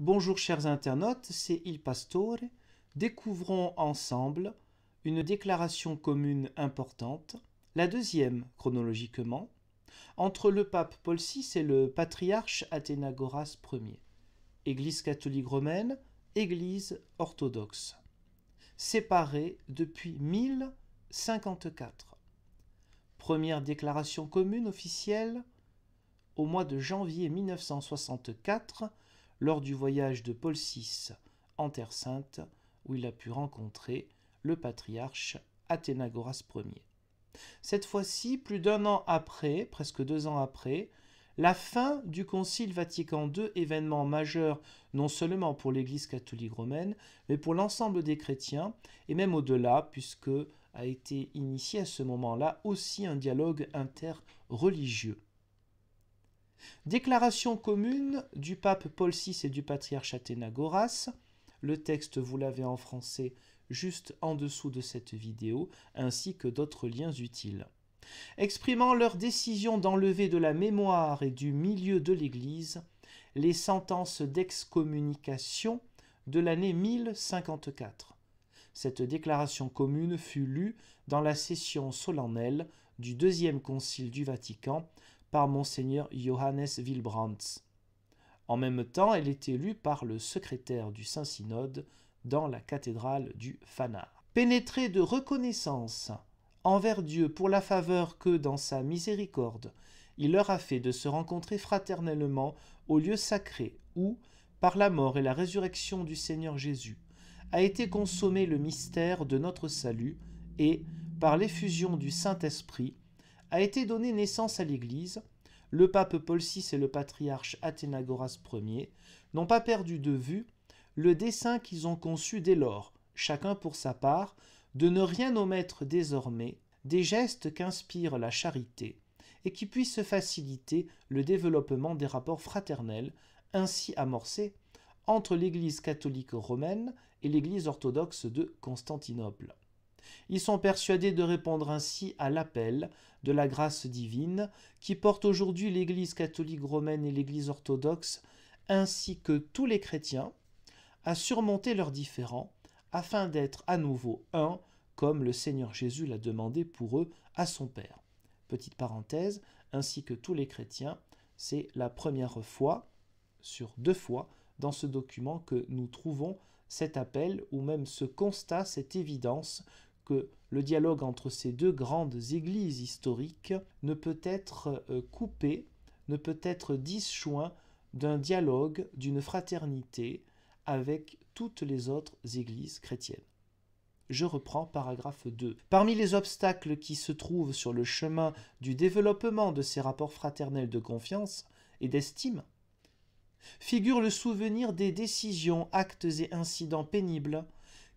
Bonjour chers internautes, c'est Il Pastore. Découvrons ensemble une déclaration commune importante, la deuxième chronologiquement, entre le pape Paul VI et le patriarche Athénagoras Ier. Église catholique romaine, Église orthodoxe. Séparées depuis 1054. Première déclaration commune officielle au mois de janvier 1964, lors du voyage de Paul VI en Terre Sainte, où il a pu rencontrer le patriarche Athénagoras Ier. Cette fois-ci, plus d'un an après, presque 2 ans après, la fin du Concile Vatican II, événement majeur non seulement pour l'Église catholique romaine, mais pour l'ensemble des chrétiens, et même au-delà, puisque a été initié à ce moment-là aussi un dialogue interreligieux. Déclaration commune du pape Paul VI et du patriarche Athénagoras. Le texte, vous l'avez en français juste en dessous de cette vidéo, ainsi que d'autres liens utiles. Exprimant leur décision d'enlever de la mémoire et du milieu de l'Église les sentences d'excommunication de l'année 1054. Cette déclaration commune fut lue dans la session solennelle du deuxième concile du Vatican par Monseigneur Johannes Wilbrandt. En même temps, elle était lue par le secrétaire du Saint-Synode dans la cathédrale du Fanard. Pénétré de reconnaissance envers Dieu pour la faveur que, dans sa miséricorde, il leur a fait de se rencontrer fraternellement au lieu sacré où, par la mort et la résurrection du Seigneur Jésus, a été consommé le mystère de notre salut et, par l'effusion du Saint-Esprit, a été donnée naissance à l'Église. Le pape Paul VI et le patriarche Athénagoras Ier n'ont pas perdu de vue le dessein qu'ils ont conçu dès lors, chacun pour sa part, de ne rien omettre désormais des gestes qu'inspire la charité et qui puissent faciliter le développement des rapports fraternels ainsi amorcés entre l'Église catholique romaine et l'Église orthodoxe de Constantinople. Ils sont persuadés de répondre ainsi à l'appel de la grâce divine qui porte aujourd'hui l'Église catholique romaine et l'Église orthodoxe, ainsi que tous les chrétiens, à surmonter leurs différends afin d'être à nouveau un, comme le Seigneur Jésus l'a demandé pour eux à son Père. Petite parenthèse, ainsi que tous les chrétiens, c'est la première fois sur 2 fois dans ce document que nous trouvons cet appel ou même ce constat, cette évidence que le dialogue entre ces 2 grandes églises historiques ne peut être coupé, ne peut être disjoint d'un dialogue, d'une fraternité avec toutes les autres églises chrétiennes. Je reprends paragraphe 2. Parmi les obstacles qui se trouvent sur le chemin du développement de ces rapports fraternels de confiance et d'estime, figure le souvenir des décisions, actes et incidents pénibles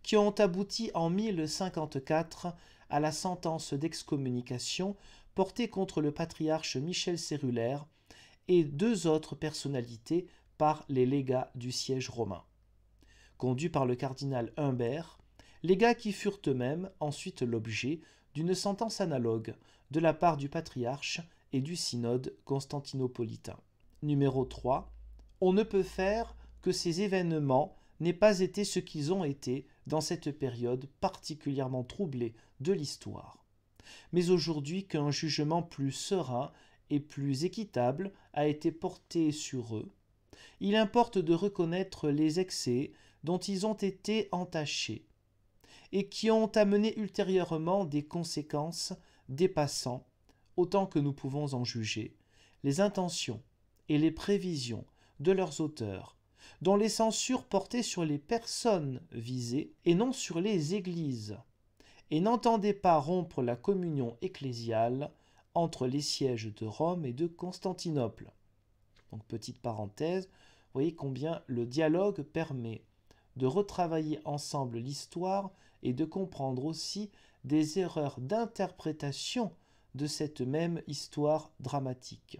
qui ont abouti en 1054 à la sentence d'excommunication portée contre le patriarche Michel Cérulaire et 2 autres personnalités par les légats du siège romain. Conduits par le cardinal Humbert, légats qui furent eux-mêmes ensuite l'objet d'une sentence analogue de la part du patriarche et du synode constantinopolitain. Numéro 3. On ne peut faire que ces événements n'aient pas été ce qu'ils ont été dans cette période particulièrement troublée de l'histoire. Mais aujourd'hui qu'un jugement plus serein et plus équitable a été porté sur eux, il importe de reconnaître les excès dont ils ont été entachés et qui ont amené ultérieurement des conséquences dépassant, autant que nous pouvons en juger, les intentions et les prévisions de leurs auteurs, dont les censures portaient sur les personnes visées et non sur les églises, et n'entendaient pas rompre la communion ecclésiale entre les sièges de Rome et de Constantinople. Donc petite parenthèse, vous voyez combien le dialogue permet de retravailler ensemble l'histoire et de comprendre aussi des erreurs d'interprétation de cette même histoire dramatique.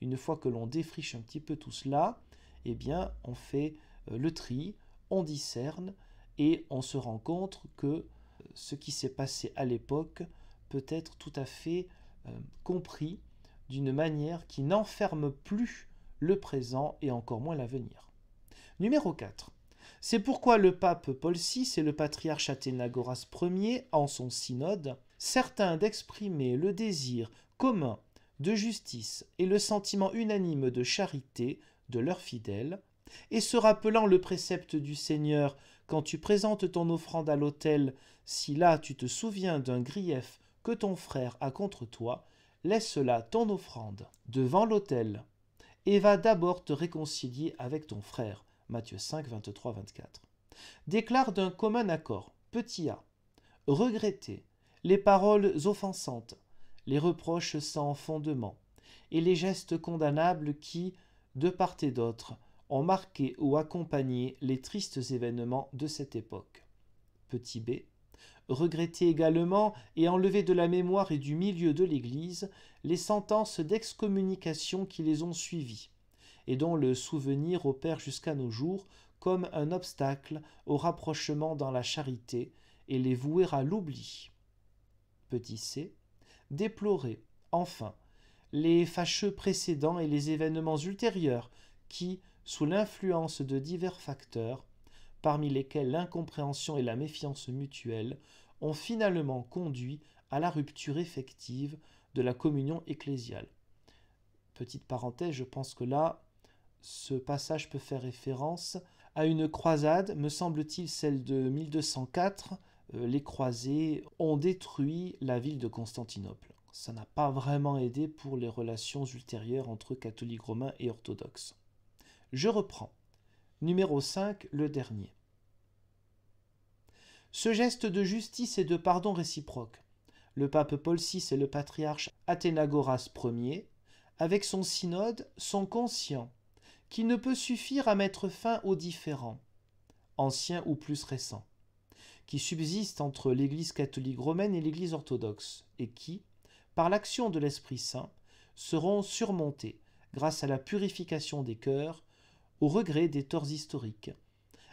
Une fois que l'on défriche un petit peu tout cela, eh bien, on fait le tri, on discerne et on se rend compte que ce qui s'est passé à l'époque peut être tout à fait compris d'une manière qui n'enferme plus le présent et encore moins l'avenir. Numéro 4. C'est pourquoi le pape Paul VI et le patriarche Athénagoras Ier, en son synode, certains d'exprimer le désir commun de justice et le sentiment unanime de charité de leurs fidèles, et se rappelant le précepte du Seigneur quand tu présentes ton offrande à l'autel, si là tu te souviens d'un grief que ton frère a contre toi, laisse là ton offrande devant l'autel et va d'abord te réconcilier avec ton frère. Matthieu 5, 23, 24. Déclare d'un commun accord, petit a, regretter les paroles offensantes, les reproches sans fondement et les gestes condamnables qui, de part et d'autre, ont marqué ou accompagné les tristes événements de cette époque. Petit b. Regretter également et enlever de la mémoire et du milieu de l'Église les sentences d'excommunication qui les ont suivies, et dont le souvenir opère jusqu'à nos jours comme un obstacle au rapprochement dans la charité et les vouer à l'oubli. Petit c. Déplorer, enfin, les fâcheux précédents et les événements ultérieurs qui, sous l'influence de divers facteurs, parmi lesquels l'incompréhension et la méfiance mutuelle, ont finalement conduit à la rupture effective de la communion ecclésiale. Petite parenthèse, je pense que là, ce passage peut faire référence à une croisade, me semble-t-il celle de 1204. Les croisés ont détruit la ville de Constantinople. Ça n'a pas vraiment aidé pour les relations ultérieures entre catholiques romains et orthodoxes. Je reprends. Numéro 5, le dernier. Ce geste de justice et de pardon réciproque, le pape Paul VI et le patriarche Athénagoras Ier, avec son synode, sont conscients qu'il ne peut suffire à mettre fin aux différends, anciens ou plus récents, qui subsistent entre l'Église catholique romaine et l'Église orthodoxe, et qui, par l'action de l'Esprit Saint, seront surmontés grâce à la purification des cœurs, au regret des torts historiques,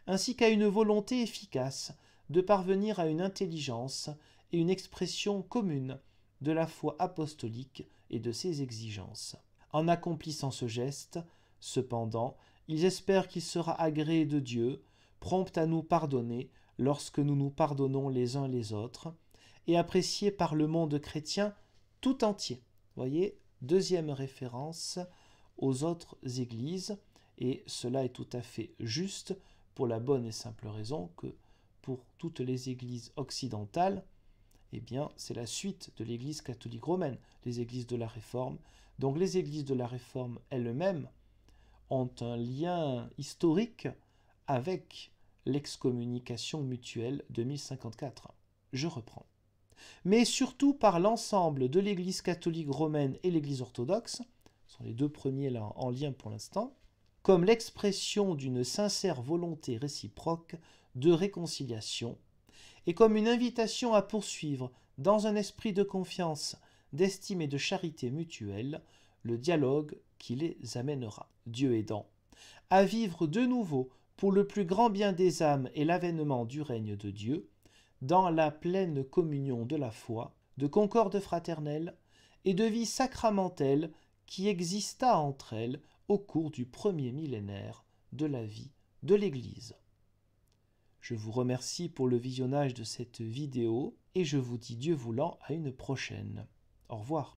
ainsi qu'à une volonté efficace de parvenir à une intelligence et une expression commune de la foi apostolique et de ses exigences. En accomplissant ce geste, cependant, ils espèrent qu'il sera agréé de Dieu, prompt à nous pardonner lorsque nous nous pardonnons les uns les autres, et apprécié par le monde chrétien tout entier. Voyez, deuxième référence aux autres églises, et cela est tout à fait juste pour la bonne et simple raison que pour toutes les églises occidentales, eh bien, c'est la suite de l'Église catholique romaine, les églises de la Réforme. Donc les églises de la Réforme elles-mêmes ont un lien historique avec l'excommunication mutuelle de 1054. Je reprends. Mais surtout par l'ensemble de l'Église catholique romaine et l'Église orthodoxe, ce sont les deux premiers là en lien pour l'instant, comme l'expression d'une sincère volonté réciproque de réconciliation, et comme une invitation à poursuivre, dans un esprit de confiance, d'estime et de charité mutuelle, le dialogue qui les amènera, Dieu aidant, à vivre de nouveau pour le plus grand bien des âmes et l'avènement du règne de Dieu, dans la pleine communion de la foi, de concorde fraternelle et de vie sacramentelle qui exista entre elles au cours du premier millénaire de la vie de l'Église. Je vous remercie pour le visionnage de cette vidéo et je vous dis Dieu voulant à une prochaine. Au revoir.